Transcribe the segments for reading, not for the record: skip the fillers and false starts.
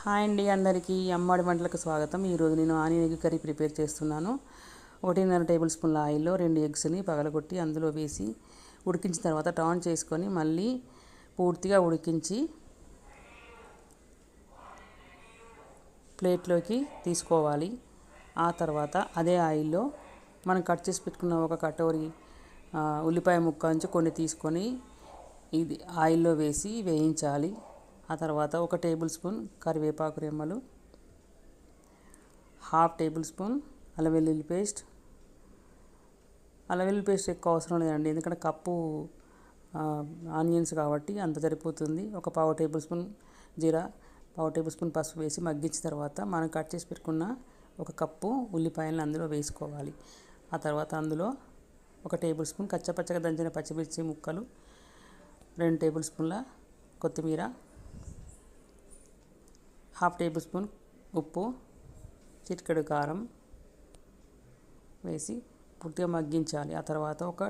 Hi అండి, అందరికీ అమ్మాడి వంటలకు స్వాగతం. ఈరోజు నేను ఆనియన్ ఎగ్ కర్రీ ప్రిపేర్ చేస్తున్నాను. 1.5 టేబుల్ స్పూన్ల ఆయిల్లో 2 ఎగ్స్ని పగలగొట్టి అందులో వేసి ఉడికించిన తర్వాత టర్న్ చేసుకొని మళ్ళీ పూర్తిగా ఉడికించి ప్లేట్లోకి తీసుకోవాలి. ఆ తర్వాత అదే ఆయిల్లో మనం కట్ చేసి పెట్టుకున్న ఒక కటోరీ ఉల్లిపాయ ముక్క నుంచి కొన్ని తీసుకొని ఇది ఆయిల్లో వేసి వేయించాలి. ఆ తర్వాత 1 టేబుల్ స్పూన్ కరివేపాకు రెమ్మలు, 1/2 టేబుల్ స్పూన్ అల్లం వెల్లుల్లి పేస్ట్. అల్లం వెల్లుల్లి పేస్ట్ ఎక్కువ అవసరం లేదండి, ఎందుకంటే కప్పు ఆనియన్స్ కాబట్టి అంత సరిపోతుంది. 1/4 టేబుల్ స్పూన్ జీరా, 1/4 టేబుల్ స్పూన్ పసుపు వేసి మగ్గించిన తర్వాత మనం కట్ చేసి పెట్టుకున్న 1 కప్పు ఉల్లిపాయలను అందులో వేసుకోవాలి. ఆ తర్వాత అందులో 1 టేబుల్ స్పూన్ కచ్చపచ్చగా దంచిన పచ్చిమిర్చి ముక్కలు, 2 టేబుల్ స్పూన్ల కొత్తిమీర, 1/2 టేబుల్ స్పూన్ ఉప్పు, చిటికెడు కారం వేసి పూర్తిగా మగ్గించాలి. ఆ తర్వాత ఒక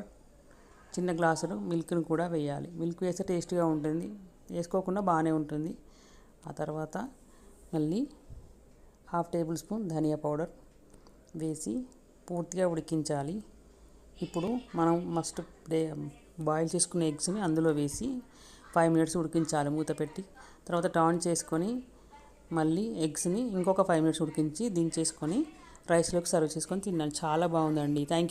చిన్న గ్లాసులు మిల్క్ని కూడా వేయాలి. మిల్క్ వేస్తే టేస్ట్గా ఉంటుంది, వేసుకోకుండా బాగానే ఉంటుంది. ఆ తర్వాత మళ్ళీ 1/2 టేబుల్ స్పూన్ ధనియా పౌడర్ వేసి పూర్తిగా ఉడికించాలి. ఇప్పుడు మనం బాయిల్ చేసుకున్న ఎగ్స్ని అందులో వేసి 5 మినిట్స్ ఉడికించాలి మూత పెట్టి. తర్వాత టర్న్ చేసుకొని మళ్ళీ ఎగ్స్ని ఇంకొక 5 మినిట్స్ ఉడికించి దించేసుకొని రైస్లోకి సర్వ్ చేసుకొని తిన్నాను. చాలా బాగుందండి. Thank you.